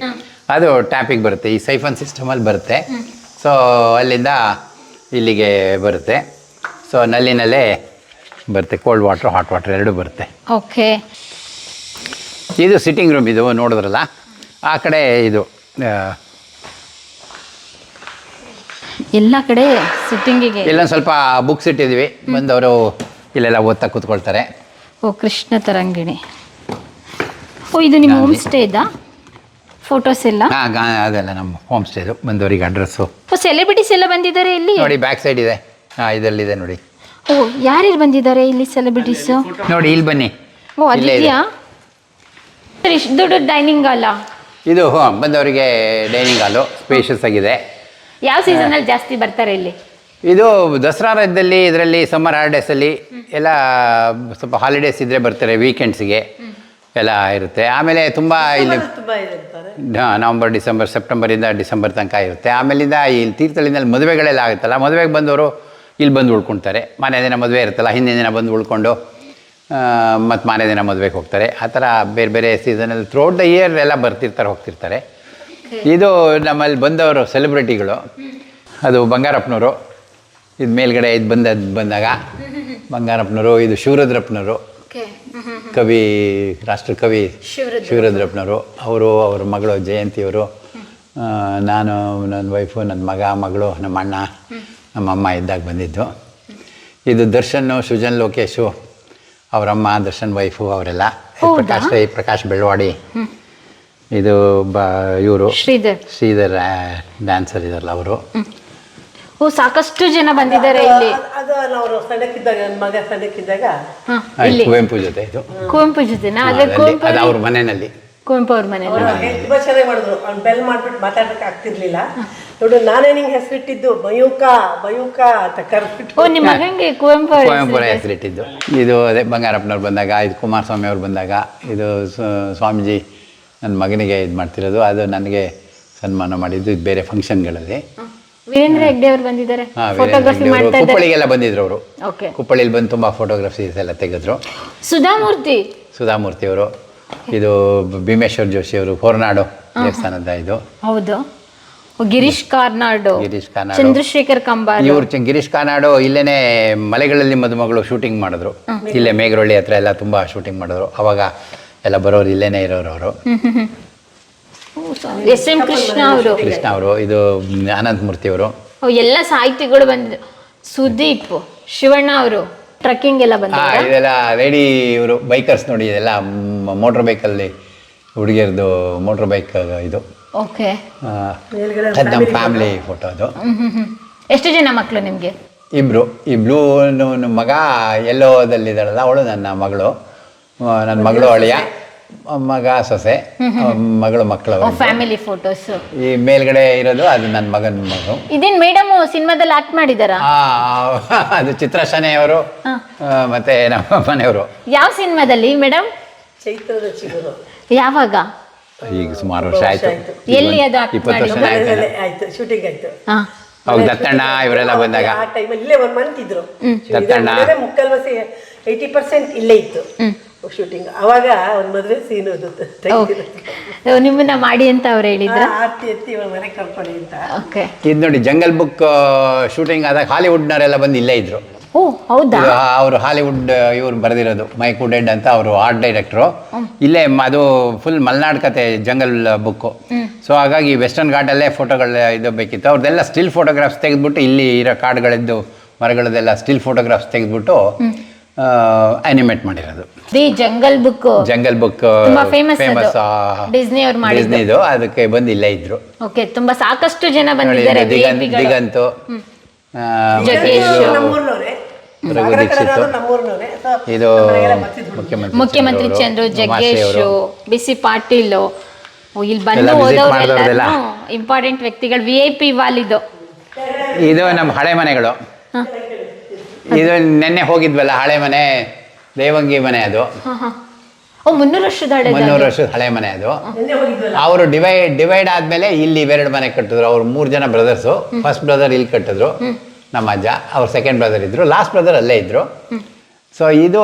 ಅದು ಟ್ಯಾಪಿಗೆ ಬರುತ್ತೆ. ಈ ಸೈಫನ್ ಸಿಸ್ಟಮಲ್ಲಿ ಬರುತ್ತೆ. ಸೊ ಅಲ್ಲಿಂದ ಇಲ್ಲಿಗೆ ಬರುತ್ತೆ. ಸೊ ನಲ್ಲಿನಲ್ಲೇ ಬರುತ್ತೆ, ಕೋಲ್ಡ್ ವಾಟ್ರ್, ಹಾಟ್ ವಾಟ್ರ್ ಎರಡೂ ಬರುತ್ತೆ. ಓಕೆ. ಇದು ಸಿಟ್ಟಿಂಗ್ ರೂಮ್. ಇದು ನೋಡಿದ್ರಲ್ಲ, ಆ ಕಡೆ ಇದು ಎಲ್ಲ ಕಡೆ ಸಿಟ್ಟಿಂಗಿಗೆ ಇಲ್ಲೊಂದು ಸ್ವಲ್ಪ ಬುಕ್ಸ್ ಇಟ್ಟಿದ್ದೀವಿ, ಬಂದವರು ಇಲ್ಲೆಲ್ಲ ಓದ್ತಾ ಕೂತ್ಕೊಳ್ತಾರೆ. ಓ, ಕೃಷ್ಣ ತರಂಗಿಣಿ. ಓ, ಇದು ನಿಮ್ಮ ಹೋಮ್ ಸ್ಟೇ ಇದಾ? ಫೋಟೋಸ್ ಎಲ್ಲ? ಹಾಂ, ಅದೆಲ್ಲ ನಮ್ಮ ಹೋಮ್ ಸ್ಟೇದು. ಬಂದವರಿಗೆ ಅಡ್ರೆಸ್ಸು. ಓ, ಸೆಲೆಬ್ರಿಟೀಸ್ ಎಲ್ಲ ಬಂದಿದ್ದಾರೆ ಇಲ್ಲಿ ನೋಡಿ, ಬ್ಯಾಕ್ ಸೈಡ್ ಇದೆ. ಹಾಂ, ಇದರಲ್ಲಿದೆ ನೋಡಿ. ಓ, ಯಾರ್ಯಾರು ಬಂದಿದ್ದಾರೆ ಇಲ್ಲಿ ಸೆಲೆಬ್ರಿಟೀಸು? ನೋಡಿ, ಇಲ್ಲಿ ಬನ್ನಿ. ಓ, ಅದಿದೆಯಾ? ಇಷ್ಟು ದೊಡ್ಡ ಡೈನಿಂಗ್ ಹಾಲ? ಇದು ಬಂದವರಿಗೆ ಡೈನಿಂಗ್ ಹಾಲು ಸ್ಪೇಷಿಯಸ್ ಆಗಿದೆ. ಯಾವ ಸೀಸನಲ್ಲಿ ಜಾಸ್ತಿ ಬರ್ತಾರೆ ಇಲ್ಲಿ? ಇದು ದಸರಾ ರಾಜ್ಯದಲ್ಲಿ, ಇದರಲ್ಲಿ ಸಮ್ಮರ್ ಹಾಲಿಡೇಸಲ್ಲಿ ಎಲ್ಲ ಸ್ವಲ್ಪ ಹಾಲಿಡೇಸ್ ಇದ್ದರೆ ಬರ್ತಾರೆ, ವೀಕೆಂಡ್ಸ್ಗೆ ಎಲ್ಲ ಇರುತ್ತೆ. ಆಮೇಲೆ ತುಂಬ ಇಲ್ಲಿ ತುಂಬ ಇದೆ ಅಂತಾರೆ. ನವಂಬರ್, ಡಿಸೆಂಬರ್, ಸೆಪ್ಟೆಂಬರಿಂದ ಡಿಸೆಂಬರ್ ತನಕ ಇರುತ್ತೆ. ಆಮೇಲಿಂದ ಇಲ್ಲಿ ತೀರ್ಥಹಳ್ಳಿನಲ್ಲಿ ಮದುವೆಗಳೆಲ್ಲ ಆಗುತ್ತಲ್ಲ, ಮದುವೆಗೆ ಬಂದವರು ಇಲ್ಲಿ ಬಂದು ಉಳ್ಕೊಳ್ತಾರೆ. ಮನೆ ದಿನ ಮದುವೆ ಇರುತ್ತಲ್ಲ, ಹಿಂದಿನ ದಿನ ಬಂದು ಉಳ್ಕೊಂಡು ಮತ್ತು ಮಾರನೇ ದಿನ ಮದುವೆಗೆ ಹೋಗ್ತಾರೆ. ಆ ಥರ ಬೇರೆ ಬೇರೆ ಸೀಸನಲ್ಲಿ ಥ್ರೂಔಟ್ ದ ಇಯರ್ ಎಲ್ಲ ಬರ್ತಿರ್ತಾರೆ, ಹೋಗ್ತಿರ್ತಾರೆ. ಇದು ನಮ್ಮಲ್ಲಿ ಬಂದವರು ಸೆಲೆಬ್ರಿಟಿಗಳು. ಅದು ಬಂಗಾರಪ್ಪನವರು, ಇದು ಮೇಲ್ಗಡೆ ಇದು ಬಂದಾಗ ಬಂಗಾರಪ್ಪನವರು, ಇದು ಶಿವರುದ್ರಪ್ಪನವರು, ಕವಿ, ರಾಷ್ಟ್ರಕವಿ ಶಿವರುದ್ರಪ್ಪನವರು. ಅವ್ರ ಮಗಳು ಜಯಂತಿಯವರು, ನಾನು, ನನ್ನ ವೈಫು, ನನ್ನ ಮಗಳು, ನಮ್ಮ ಅಣ್ಣ, ನಮ್ಮಮ್ಮ ಇದ್ದಾಗ ಬಂದಿದ್ದು. ಇದು ದರ್ಶನ್, ಸೃಜನ್ ಲೋಕೇಶು, ಅವರಮ್ಮ, ದರ್ಶನ್ ವೈಫು, ಅವರೆಲ್ಲ. ಪ್ರಕಾಶ್ ಬೆಳವಾಡಿ, ಇದು ಇವರು ಶ್ರೀಧರ್ ಡ್ಯಾನ್ಸರ್ ಇದಾರಲ್ಲ ಅವರು. ಓ, ಸಾಕಷ್ಟು ಜನ ಬಂದಿದ್ದಾರೆ ಇಲ್ಲಿ. ಅದು ಅವರು ಸಣ್ಣಕ್ಕಿದ್ದಾಗ, ನನ್ನ ಮಗ ಸಣ್ಣಕ್ಕಿದ್ದಾಗ ಕುವೆಂಪು ಜೊತೆ ಇದು. ಕುವೆಂಪು ಜೊತೆನಾ? ಅದು ಅವ್ರ ಮನೆಯಲ್ಲಿ, ಕುವೆಂಪು ಅವ್ರ ಮನೆಯಲ್ಲಿ. ತುಂಬ ಚೆನ್ನಾಗಿ ಮಾಡಿದ್ರು. ಅವ್ನು ಬೆಲ್ ಮಾಡ್ಬಿಟ್ಟು ಮಾತಾಡೋಕೆ ಆಗ್ತಿರ್ಲಿಲ್ಲ. ನೋಡು, ನಾನೇ ನಿಂಗೆ ಹೆಸರಿಟ್ಟಿದ್ದು ಮಯೂಕ ಅಂತ ಕರೆದ್ಬಿಟ್ಟು. ಓ, ನಿಮ್ಮ ಮಗಂಗೆ ಕುವೆಂಪು ಅವರ ಹೆಸರಿಟ್ಟಿದ್ದು. ಇದು ಅದೇ ಬಂಗಾರಪ್ಪನವ್ರು ಬಂದಾಗ, ಇದು ಕುಮಾರಸ್ವಾಮಿ ಅವ್ರು ಬಂದಾಗ, ಇದು ಸ್ವಾಮೀಜಿ ನನ್ನ ಮಗನಿಗೆ ಇದು ಮಾಡ್ತಿರೋದು. ಅದು ನನಗೆ ಸನ್ಮಾನ ಮಾಡಿದ್ದು. ಇದು ಬೇರೆ ಫಂಕ್ಷನ್ಗಳಲ್ಲಿ. ವೀರೇಂದ್ರ ಹೆಗ್ಡೆ ಅವರು ಬಂದಿದ್ದಾರೆ, ಫೋಟೋಗ್ರಫಿ ಮಾಡ್ತಾ ಇದ್ದಾರೆ. ಕುಪ್ಪಳಿಗೆಲ್ಲ ಬಂದಿದ್ರು ಅವರು. ಓಕೆ. ಕುಪ್ಪಳಿಲಿ ಬಂದು ತುಂಬ ಫೋಟೋಗ್ರಫೀಸ್ ಎಲ್ಲ ತೆಗೆದ್ರು. ಸುಧಾಮೂರ್ತಿ ಅವರು. ಇದು ಭೀಮೇಶ್ವರ್ ಜೋಶಿ ಅವರು, ಹೊರನಾಡು ದೇವಸ್ಥಾನದ ಇದು. ಹೌದು. ಗಿರೀಶ್ ಕಾರ್ನಾಡು, ಚಂದ್ರಶೇಖರ್ ಕಂಬಾರ್. ಇವ್ರು ಗಿರೀಶ್ ಕಾರ್ನಾಡು ಇಲ್ಲೇನೆ ಮಲೆಗಳಲ್ಲಿ ಮದುಮಗಳು ಶೂಟಿಂಗ್ ಮಾಡಿದ್ರು. ಇಲ್ಲೇ ಮೇಘರಳ್ಳಿ ಹತ್ರ ಎಲ್ಲ ತುಂಬ ಶೂಟಿಂಗ್ ಮಾಡಿದ್ರು. ಅವಾಗ ಎಲ್ಲ ಬರೋರು ಇಲ್ಲೇನೆ ಇರೋರು ಅವರು. SM ಕೃಷ್ಣ ಅವರು. ಇದು ಅನಂತಮೂರ್ತಿ ಅವರು. ಎಲ್ಲ ಸಾಹಿತಿಗಳು ಬಂದಿದ್ರು. ಸುದೀಪ್, ಶಿವಣ್ಣ ಅವರು ಟ್ರಕ್ಕಿಂಗ್ ಎಲ್ಲ ಬಂದಿದ್ದಾರೆ. ಇದೆಲ್ಲ ಲೇಡಿ ಇವರು ಬೈಕರ್ಸ್ ನೋಡಿ. ಇದೆಲ್ಲ ಮೋಟರ್ ಬೈಕಲ್ಲಿ ಹುಡುಗಿಯರ್ದು ಮೋಟರ್ ಬೈಕ್ ಇದು. ಓಕೆ. ನಮ್ಮ ಫ್ಯಾಮಿಲಿ ಫೋಟೋ ಅದು. ಎಷ್ಟು ಜನ ಮಕ್ಕಳು ನಿಮಗೆ? ಇಬ್ರು. ಈ ಬ್ಲೂ ಮಗ ಎಲ್ಲೋದಲ್ಲಿದ್ದಾಳಲ್ಲ, ಅವಳು ನನ್ನ ಮಗಳು. ನನ್ನ ಮಗಳು ಅಳಿಯ, ಮಗ ಸೊಸೆ, ಮಕ್ಕಳು. Family photos. ಈ ಮೇಲ್ಗಡೆ ಇರೋದು ಅದು ನನ್ನ ಮಗನ ಮಗು. ಇದೇನ್ ಮೇಡಮ್ ಸಿನಿಮಾದಲ್ಲಿ ಆಕ್ಟ್ ಮಾಡಿದಾರಾ? ಅದು ಚಿತ್ರಶಾನೆ ಅವರು ಮತ್ತೆ ನಮ್ಮ ಮನೆಯವರು. ಯಾವ ಸಿನಿಮಾದಲ್ಲಿ ಮೇಡಮ್? ಚೈತ್ರದ ಚಿಗುರು. ಯಾವಾಗ? ಈಗ ಸುಮಾರು ವರ್ಷ ಆಯ್ತು. ಎಲ್ಲಿ ಅದು? 20 ವರ್ಷ ಆಯ್ತು, ಶೂಟಿಂಗ್ ಆಯ್ತು. ಅವಾಗ ದತ್ತಣ್ಣ ಇವರೆಲ್ಲ ಬಂದಾಗ ಆ ಟೈಮಲ್ಲಿ ಇಲ್ಲೇ 1 ಮಂತ್ ಇದ್ರು. ದತ್ತಣ್ಣ ಮುಕ್ಕಲ್ವಸಿ 80% ಇಲ್ಲೇ ಇತ್ತು ಶೂಟಿಂಗ್. ಅವಾಗ ಒಂದು ಮದುವೆ ಸೀನ್ ನಿಮ್ಮನ್ನ ಮಾಡಿ ಅಂತ ಅವ್ರು ಹೇಳಿದ್ರ? ಆರ್ತಿ ಎತ್ತಿ ಮನೆ ಕರ್ಕೊಳ್ಳಿ ಅಂತ. ಓಕೆ. ಇದು ನೋಡಿ, ಜಂಗಲ್ ಬುಕ್ ಶೂಟಿಂಗ್ ಆದಾಗ ಹಾಲಿವುಡ್ನವರೆಲ್ಲ ಬಂದು ಇಲ್ಲೇ ಇದ್ರು. ಓ, ಹೌದಾ? ಅವರು ಹಾಲಿವುಡ್ ಇವ್ರು ಬರೆದಿರೋದು, ಮೈಕ್ ವುಡೆಡ್ ಅಂತ ಅವರು ಆರ್ಟ್ ಡೈರೆಕ್ಟ್ರು. ಇಲ್ಲೇ ಅದು ಫುಲ್ ಮಲೆನಾಡ್ ಕತೆ ಜಂಗಲ್ ಬುಕ್ಕು. ಸೊ ಹಾಗಾಗಿ ವೆಸ್ಟರ್ನ್ ಘಾಟಲ್ಲೇ ಫೋಟೋಗಳು ಇದು ಬೇಕಿತ್ತು. ಅವ್ರದ್ದೆಲ್ಲ ಸ್ಟಿಲ್ ಫೋಟೋಗ್ರಾಫ್ಸ್ ತೆಗೆದ್ಬಿಟ್ಟು, ಇಲ್ಲಿ ಇರೋ ಕಾಡುಗಳಿದ್ದು ಮರಗಳದೆಲ್ಲ ಸ್ಟಿಲ್ ಫೋಟೋಗ್ರಾಫ್ಸ್ ತೆಗೆದ್ಬಿಟ್ಟು ಅನಿಮೇಟ್ ಮಾಡಿರೋದು. ಜಂಗಲ್ ಬುಕ್ ಫೇಮಸ್ ಡಿಸ್ನಿ ಅವ್ರು ಮಾಡಿದ್ದು. ಅದಕ್ಕೆ ಬಂದು ಇಲ್ಲೇ ಇದ್ರು. ಓಕೆ. ತುಂಬಾ ಸಾಕಷ್ಟು ಜನ ಬಂದಿದ್ದಾರೆ. ದಿಗಂತು, ಇದು ಮುಖ್ಯಮಂತ್ರಿ ಚಂದ್ರು, ಜಗ್ಗೇಶ್, ಬಿಸಿ ಪಾಟೀಲ್. ಇಲ್ಲಿ ಬಂದು ಹೋದವರೆಲ್ಲ ಇಂಪಾರ್ಟೆಂಟ್ ವ್ಯಕ್ತಿಗಳು. VIP ವಾಲಿದು. ಇದು ನಮ್ಮ ಹಳೆ ಮನೆಗಳು. ಇದು ನೆನ್ನೆ ಹೋಗಿದ್ವಲ್ಲ, ಹಳೆ ಮನೆ, ದೇವಂಗಿ ಮನೆ. ಅದು 300 ವರ್ಷದ ಹಳೆ ಮನೆ. ಅದು ಅವರು ಡಿವೈಡ್ ಆದ್ಮೇಲೆ ಇಲ್ಲಿ 2 ಮನೆ ಕಟ್ಟಿದ್ರು. ಅವ್ರು 3 ಜನ ಬ್ರದರ್ಸು. ಫಸ್ಟ್ ಬ್ರದರ್ ಇಲ್ಲಿ ಕಟ್ಟಿದ್ರು, ನಮ್ಮ ಅಜ್ಜ. ಅವ್ರು ಸೆಕೆಂಡ್ ಬ್ರದರ್ ಇದ್ರು, ಲಾಸ್ಟ್ ಬ್ರದರ್ ಅಲ್ಲೇ ಇದ್ರು. ಸೊ ಇದು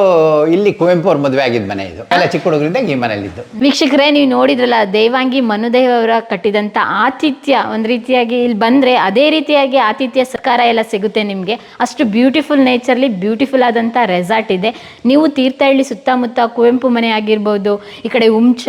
ಇಲ್ಲಿ ಕುವೆಂಪು ಅವ್ರ ಮದುವೆ ಆಗಿದ್ದ ಮನೆ. ಇದು ಎಲ್ಲ ಚಿಕ್ಕ ಹುಡುಗರಿಂದ ಈ ಮನೆಯಲ್ಲಿದ್ದು. ವೀಕ್ಷಕರೇ, ನೀವು ನೋಡಿದ್ರಲ್ಲ, ದೇವಾಂಗಿ ಮನುದೇವ್ ಅವರ ಕಟ್ಟಿದಂಥ ಆತಿಥ್ಯ. ಒಂದು ರೀತಿಯಾಗಿ ಇಲ್ಲಿ ಬಂದರೆ ಅದೇ ರೀತಿಯಾಗಿ ಆತಿಥ್ಯ ಸತ್ಕಾರ ಎಲ್ಲ ಸಿಗುತ್ತೆ ನಿಮಗೆ. ಅಷ್ಟು ಬ್ಯೂಟಿಫುಲ್ ನೇಚರ್ಲಿ ಬ್ಯೂಟಿಫುಲ್ ಆದಂಥ ರೆಸಾರ್ಟ್ ಇದೆ. ನೀವು ತೀರ್ಥಹಳ್ಳಿ ಸುತ್ತಮುತ್ತ ಕುವೆಂಪು ಮನೆ ಆಗಿರ್ಬೋದು, ಈ ಕಡೆ ಹುಂಚ,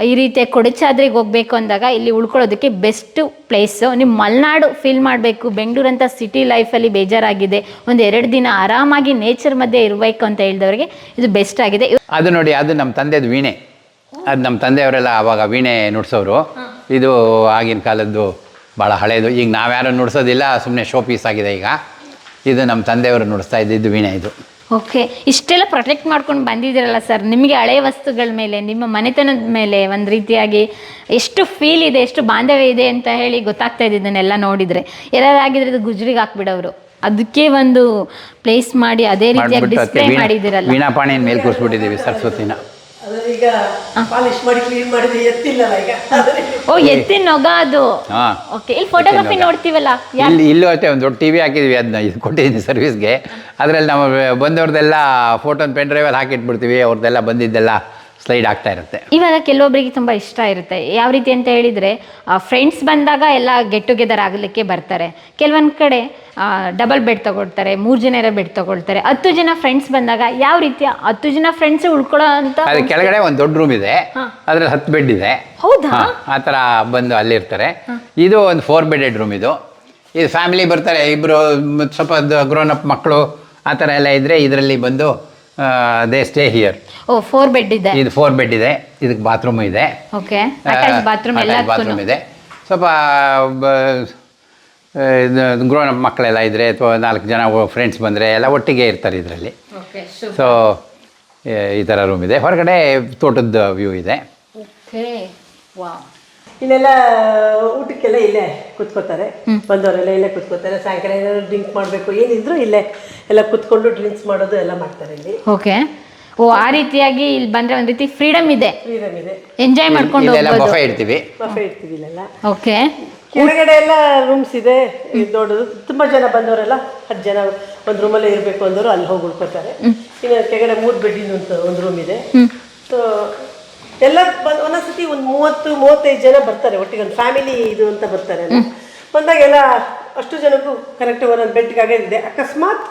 ಈ ರೀತಿಯ ಕೊಡಚಾದ್ರಿಗೆ ಹೋಗಬೇಕು ಅಂದಾಗ ಇಲ್ಲಿ ಉಳ್ಕೊಳ್ಳೋದಕ್ಕೆ ಬೆಸ್ಟು ಪ್ಲೇಸು. ನೀವು ಮಲೆನಾಡು ಫೀಲ್ ಮಾಡಬೇಕು, ಬೆಂಗಳೂರಂಥ ಸಿಟಿ ಲೈಫಲ್ಲಿ ಬೇಜಾರಾಗಿದೆ, 1-2 ದಿನ ಆರಾಮಾಗಿ ನೇಚರ್ ಮಧ್ಯೆ ಇರಬೇಕು ಅಂತ ಹೇಳಿದವರಿಗೆ ಇದು ಬೆಸ್ಟ್ ಆಗಿದೆ. ಅದು ನೋಡಿ, ಅದು ನಮ್ಮ ತಂದೆದು ವೀಣೆ. ಅದು ನಮ್ಮ ತಂದೆಯವರೆಲ್ಲ ಆವಾಗ ವೀಣೆ ನುಡ್ಸೋರು. ಇದು ಆಗಿನ ಕಾಲದ್ದು ಭಾಳ ಹಳೆಯದು. ಈಗ ನಾವ್ಯಾರು ನುಡ್ಸೋದಿಲ್ಲ, ಸುಮ್ಮನೆ ಶೋ ಪೀಸ್ ಆಗಿದೆ ಈಗ. ಇದು ನಮ್ಮ ತಂದೆಯವರು ನುಡಿಸ್ತಾ ಇದ್ದಿದ್ದು ವೀಣೆ ಇದು. ಓಕೆ, ಇಷ್ಟೆಲ್ಲ ಪ್ರೊಟೆಕ್ಟ್ ಮಾಡ್ಕೊಂಡು ಬಂದಿದ್ದೀರಲ್ಲ ಸರ್, ನಿಮಗೆ ಹಳೆಯ ವಸ್ತುಗಳ ಮೇಲೆ, ನಿಮ್ಮ ಮನೆತನದ ಮೇಲೆ ಒಂದು ರೀತಿಯಾಗಿ ಎಷ್ಟು ಫೀಲ್ ಇದೆ, ಎಷ್ಟು ಬಾಂಧವ್ಯ ಇದೆ ಅಂತ ಹೇಳಿ ಗೊತ್ತಾಗ್ತಾ ಇದೆ ಇದನ್ನೆಲ್ಲ ನೋಡಿದರೆ. ಯಾರಾಗಿದ್ರೆ ಇದು ಗುಜ್ರಿಗೆ ಹಾಕ್ಬಿಡೋರು, ಅದಕ್ಕೆ ಒಂದು ಪ್ಲೇಸ್ ಮಾಡಿ ಅದೇ ರೀತಿಯಾಗಿ ಡಿಸ್ಪ್ಲೇ ಮಾಡಿದ್ದೀರಲ್ಲ. ವೀಣಾಪಾಣಿನ ಮೇಲೆ ಕೂರಿಸ್ಬಿಟ್ಟಿದ್ದೀವಿ ಸರಸ್ವತಿನ. ಈಗ ಪಾಲಿಶ್ ಮಾಡಿ ಕ್ಲೀನ್ ಮಾಡಿದ್ರೆ ಎತ್ತಿಲ್ಲಲ್ಲ ಈಗ. ಓ, ಎತ್ತಿನ ನೊಗ ಅದು. ಹಾಂ, ಓಕೆ, ಇಲ್ಲಿ ಫೋಟೋಗ್ರಫಿ ನೋಡ್ತೀವಲ್ಲ, ಇಲ್ಲೂ ಅಷ್ಟೇ ಒಂದು ದೊಡ್ಡ ಟಿವಿ ಹಾಕಿದ್ವಿ, ಅದನ್ನ ಇದು ಕೊಟ್ಟಿದ್ದೀನಿ ಸರ್ವಿಸ್ಗೆ. ಅದರಲ್ಲಿ ನಾವು ಬಂದವ್ರದ್ದೆಲ್ಲ ಫೋಟೋನ ಪೆನ್ ಡ್ರೈವಲ್ಲಿ ಹಾಕಿಟ್ಬಿಡ್ತೀವಿ, ಅವ್ರದ್ದೆಲ್ಲ ಬಂದಿದ್ದೆಲ್ಲ ಸ್ಲೈಡ್ ಆಗ್ತಾ ಇರುತ್ತೆ. ಇವಾಗ ಕೆಲವೊಬ್ಬರಿಗೆ ತುಂಬ ಇಷ್ಟ ಇರುತ್ತೆ. ಯಾವ ರೀತಿ ಅಂತ ಹೇಳಿದರೆ, ಫ್ರೆಂಡ್ಸ್ ಬಂದಾಗ ಎಲ್ಲ ಗೆಟ್ ಟುಗೆದರ್ ಆಗಲಿಕ್ಕೆ ಬರ್ತಾರೆ. ಕೆಲವೊಂದು ಕಡೆ ಡಬಲ್ ಬೆಡ್ ತಗೊಳ್ತಾರೆ, 3 ಜನ ಬೆಡ್ ತಗೊಳ್ತಾರೆ. 10 ಜನ ಫ್ರೆಂಡ್ಸ್ ಬಂದಾಗ ಯಾವ ರೀತಿಯ 10 ಜನ ಫ್ರೆಂಡ್ಸ್ ಉಳ್ಕೊಳ್ಳೋ ಅಂತ. ಅದ್ರ ಕೆಳಗಡೆ ಒಂದು ದೊಡ್ಡ ರೂಮ್ ಇದೆ, ಅದ್ರಲ್ಲಿ 10 ಬೆಡ್ ಇದೆ. ಹೌದಾ? ಆ ಥರ ಬಂದು ಅಲ್ಲಿರ್ತಾರೆ. ಇದು ಒಂದು 4 ಬೆಡೆಡ್ ರೂಮ್. ಇದು ಫ್ಯಾಮಿಲಿ ಬರ್ತಾರೆ, ಇಬ್ಬರು ಸ್ವಲ್ಪ ಗ್ರೋನ್ ಅಪ್ ಮಕ್ಕಳು ಆ ಥರ ಎಲ್ಲ ಇದ್ದರೆ ಇದರಲ್ಲಿ ಬಂದು ದೇ ಸ್ಟೇ ಹಿಯರ್. ಓ, 4 ಬೆಡ್ ಇದೆ. ಇದು 4 ಬೆಡ್ ಇದೆ, ಇದಕ್ಕೆ ಬಾತ್ರೂಮ್ ಇದೆ. ಓಕೆ, ಅಟ್ಯಾಚ್ ಬಾತ್ರೂಮ್ ಎಲ್ಲ ಇದೆ. ಸ್ವಲ್ಪ ಗ್ರೋನ್ ಅಪ್ ಮಕ್ಕಳೆಲ್ಲ ಇದ್ದರೆ ಅಥವಾ 4 ಜನ ಫ್ರೆಂಡ್ಸ್ ಬಂದರೆ ಎಲ್ಲ ಒಟ್ಟಿಗೆ ಇರ್ತಾರೆ ಇದರಲ್ಲಿ. ಸೊ ಈ ಥರ ರೂಮ್ ಇದೆ. ಹೊರಗಡೆ ತೋಟದ ವ್ಯೂ ಇದೆ. ಇಲ್ಲೆಲ್ಲ ಊಟಕ್ಕೆಲ್ಲ ಇಲ್ಲೇ ಕುತ್ಕೋತಾರೆ, ಬಂದವರೆಲ್ಲ ಇಲ್ಲೇ ಕುತ್ಕೋತಾರೆ. ಸಾಯಂಕಾಲ ಏನಾದ್ರು ಡ್ರಿಂಕ್ ಮಾಡಬೇಕು ಏನಿದ್ರು ಇಲ್ಲೇ ಎಲ್ಲ ಕುತ್ಕೊಂಡು ಡ್ರಿಂಕ್ಸ್ ಮಾಡೋದು ಎಲ್ಲ ಮಾಡ್ತಾರೆ ಇಲ್ಲಿ. ಓಕೆ, ಓ, ಆ ರೀತಿಯಾಗಿ ಇಲ್ಲಿ ಬಂದ್ರೆ ಒಂದು ರೀತಿ ಫ್ರೀಡಮ್ ಇದೆ, ಫ್ರೀಡಮ್ ಇದೆ, ಎಂಜಾಯ್ ಮಾಡ್ಕೊಂಡು ಹೋಗ್ಬೋದು. ಬಫೆ ಇಡ್ತೀವಿ. ಬಫೆ ಇಡ್ತೀವಿ ಇಲ್ಲೆಲ್ಲ. ಓಕೆ, ಕೆಳಗಡೆ ಎಲ್ಲ ರೂಮ್ಸ್ ಇದೆ, ದೊಡ್ಡದು. ತುಂಬ ಜನ ಬಂದವರೆಲ್ಲ 10 ಜನ ಒಂದು ರೂಮಲ್ಲೇ ಇರಬೇಕು ಅಂದವರು ಅಲ್ಲಿ ಹೋಗಿ ಉಳ್ಕೋತಾರೆ. ಇನ್ನು ಕೆಳಗಡೆ 3 ಬೆಡ್ಡಿನ ಒಂದು ರೂಮ್ ಇದೆ. ಸೊ ಎಲ್ಲ ಒಂದೊಂದ್ಸತಿ ಒಂದು 30-35 ಜನ ಬರ್ತಾರೆ ಒಟ್ಟಿಗೆ, ಒಂದು ಫ್ಯಾಮಿಲಿ ಇದು ಅಂತ ಬರ್ತಾರೆ. ಬಂದಾಗ ಎಲ್ಲ ಅಷ್ಟು ಜನಕ್ಕೂ ಕರೆಕ್ಟ್ ಒಂದೊಂದು ಬೆಡ್ಗಾಗೆ ಇದೆ. ಅಕಸ್ಮಾತ್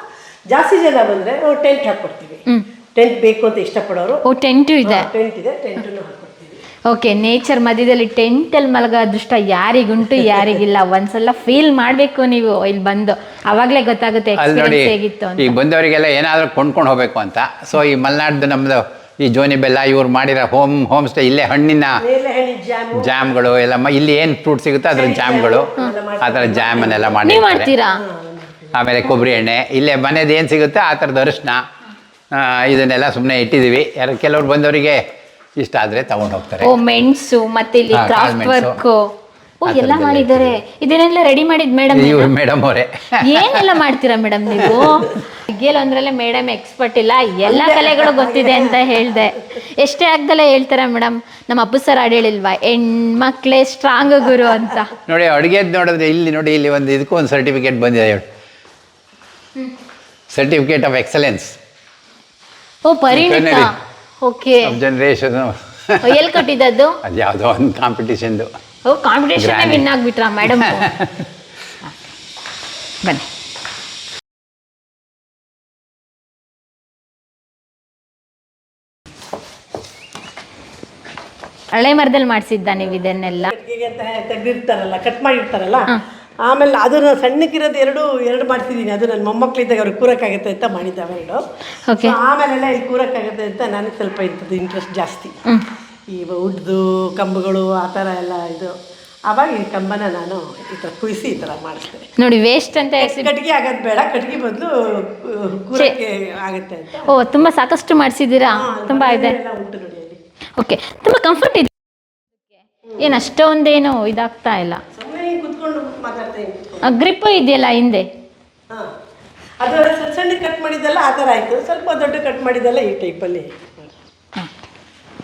ಜಾಸ್ತಿ ಜನ ಬಂದರೆ ಟೆಂಟ್ ಹಾಕ್ಕೊಡ್ತೀವಿ. ಟೆಂಟ್ ಬೇಕು ಅಂತ ಇಷ್ಟಪಡೋರು. ಓ, ಟೆಂಟು ಇದೆ. ಟೆಂಟ್ ಇದೆ, ಟೆಂಟನ್ನು ಹಾಕ್ಕೊಡ್ತೀವಿ. ಓಕೆ, ನೇಚರ್ ಮಧ್ಯದಲ್ಲಿ ಟೆಂಟಲ್ಲಿ ಮಲಗೋ ಅದೃಷ್ಟ ಯಾರಿಗುಂಟು ಯಾರಿಗಿಲ್ಲ. ಒಂದ್ಸಲ ಫೀಲ್ ಮಾಡಬೇಕು ನೀವು ಇಲ್ಲಿ ಬಂದು, ಅವಾಗಲೇ ಗೊತ್ತಾಗುತ್ತೆ ಎಕ್ಸ್ಪೀರಿಯನ್ಸ್ ಹೇಗಿತ್ತು ಅಂತ. ಈಗ ಬಂದವರಿಗೆಲ್ಲ ಏನಾದರೂ ಕೊಂಡ್ಕೊಂಡು ಹೋಗಬೇಕು ಅಂತ. ಸೊ ಈ ಮಲೆನಾಡ್ದು ನಮ್ಮದು ಈ ಜೋನಿ ಬೆಲ್ಲ ಇವ್ರು ಮಾಡಿರೋ ಹೋಮ್ ಸ್ಟೇ, ಇಲ್ಲೇ ಹಣ್ಣಿನ ಜಾಮ್ಗಳು ಎಲ್ಲ, ಇಲ್ಲಿ ಏನು ಫ್ರೂಟ್ ಸಿಗುತ್ತೋ ಅದ್ರ ಜಾಮ್ಗಳು, ಆ ಥರ ಜಾಮನ್ನೆಲ್ಲ ಮಾಡಿ ಮಾಡ್ತೀರಾ. ಆಮೇಲೆ ಕೊಬ್ಬರಿ ಎಣ್ಣೆ, ಇಲ್ಲೇ ಮನೇದು ಏನು ಸಿಗುತ್ತೆ ಆ ಥರದ ಅರಿಶಿನ, ಇದನ್ನೆಲ್ಲ ಸುಮ್ಮನೆ ಇಟ್ಟಿದ್ದೀವಿ. ಕೆಲವ್ರು ಬಂದವರಿಗೆ ಇಷ್ಟ ಆದರೆ ತಗೊಂಡು ಹೋಗ್ತಾರೆ. ಓ, ಮೆಣಸು ಮತ್ತೆ ಇಲ್ಲಿ ಕ್ರಾಫ್ಟ್ ವರ್ಕ್, ಓ, ಎಲ್ಲ ಮಾಡಿದ್ದಾರೆ. ಇದನ್ನೆಲ್ಲ ರೆಡಿ ಮಾಡಿದ್ ಮೇಡಮ್? ಇವ್ರು ಮೇಡಮ್ ಅವರೇ. ಏನೆಲ್ಲ ಮಾಡ್ತೀರಾ ಮೇಡಮ್ ನೀವು? ಗೇಲ್ ಅಂದ್ರಲ್ಲೇ ಮೇಡಮ್ ಎಕ್ಸ್ಪರ್ಟ್ ಇಲ್ಲ, ಎಲ್ಲ ಕಲೆಗಳು ಗೊತ್ತಿದೆ ಅಂತ ಹೇಳ್ದೆ. ಎಷ್ಟೇ ಆಗ್ದಲ್ಲೇ ಹೇಳ್ತಾರ ಮೇಡಮ್. ನಮ್ಮ ಅಪ್ಪು ಸರ್ ಹಾಡು ಹೇಳಿಲ್ವಾ, ಹೆಣ್ಮಕ್ಳೇ ಸ್ಟ್ರಾಂಗ್ ಗುರು ಅಂತ. ನೋಡಿ ಅಡುಗೆದು ನೋಡಿದ್ರೆ ಇಲ್ಲಿ ನೋಡಿ, ಇಲ್ಲಿ ಒಂದು ಇದಕ್ಕೂ ಒಂದು ಸರ್ಟಿಫಿಕೇಟ್ ಬಂದಿದೆ, ಸರ್ಟಿಫಿಕೇಟ್ ಆಫ್ ಎಕ್ಸಲೆನ್ಸ್. ಓ, ಪರಿಣಿತ. Okay, generation. ಎಲ್ಲಿ ಕಟ್ಟಿದ್ದದ್ದು? ಅದು ಯಾವುದೋ ಒಂದು ಕಾಂಪಿಟಿಷನ್ದು. ಓ, ಕಾಂಪಿಟೇಷನ್ ವಿನ್ ಆಗ್ಬಿಟ್ರಾ ಮೇಡಮ್? ಬನ್ನಿ. ಹಳೆ ಮರದಲ್ಲಿ ಮಾಡಿಸಿದ್ದ ನೀವು ಇದನ್ನೆಲ್ಲ? ಕಟ್ಟಿಗೆ ಅಂತ ತೆಗೆದಿರ್ತಾರಲ್ಲ, ಕಟ್ ಮಾಡಿರ್ತಾರಲ್ಲ, ಆಮೇಲೆ ಅದನ್ನ ಸಣ್ಣಕ್ಕಿರೋದು ಎರಡು ಮಾಡ್ತಿದ್ದೀನಿ. ಅದು ನನ್ನ ಮೊಮ್ಮಕ್ಕಳಿದ್ದಾಗ ಅವ್ರಿಗೆ ಕೂರಕ್ಕಾಗುತ್ತೆ ಅಂತ ಮಾಡಿದ್ದೆ ಅವೆರಡು. ಆಮೇಲೆಲ್ಲ ಇಲ್ಲಿ ಕೂರಕ್ಕಾಗುತ್ತೆ ಅಂತ ನನಗೆ ಸ್ವಲ್ಪ ಇಂಥದ್ದು ಇಂಟ್ರೆಸ್ಟ್ ಜಾಸ್ತಿ. ಈ ಉಡ್ದು ಕಂಬಗಳು ಆ ಥರ ಎಲ್ಲ ಇದು. ಆವಾಗ ಈ ಕಂಬನ ನಾನು ಈ ಥರ ಕುಯ್ಸಿ ಈ ಥರ ಮಾಡಿಸ್ತೇನೆ. ನೋಡಿ, ವೇಸ್ಟ್ ಅಂತ ಕಟ್ಟಿಗೆ ಆಗೋದು ಬೇಡ, ಕಟ್ಟಿಗೆ ಬದಲು ಕೂರಕ್ಕೆ ಆಗುತ್ತೆ ಅಂತ. ಓ, ತುಂಬ ಸಾಕಷ್ಟು ಮಾಡಿಸಿದ್ದೀರಾ. ತುಂಬ ಇದೆ. ಉಂಟು ನೋಡಿ ಅಲ್ಲಿ. ಓಕೆ, ತುಂಬ ಕಂಫರ್ಟ್ ಇದೆ. ಏನು ಅಷ್ಟೊಂದೇನು ಇದಾಗ್ತಾ ಇಲ್ಲ. ಕುತ್ಕೊಂಡು ಮಾತಾಡ್ತಾ ಗ್ರಿಪ್ಪು ಇದೆಯಲ್ಲ ಹಿಂದೆ. ಅದು ಸಣ್ಣ ಕಟ್ ಮಾಡಿದ್ದೆಲ್ಲ ಆ ಥರ ಆಯಿತು. ಸ್ವಲ್ಪ ದೊಡ್ಡ ಕಟ್ ಮಾಡಿದ್ದೆಲ್ಲ ಈ ಟೈಪಲ್ಲಿ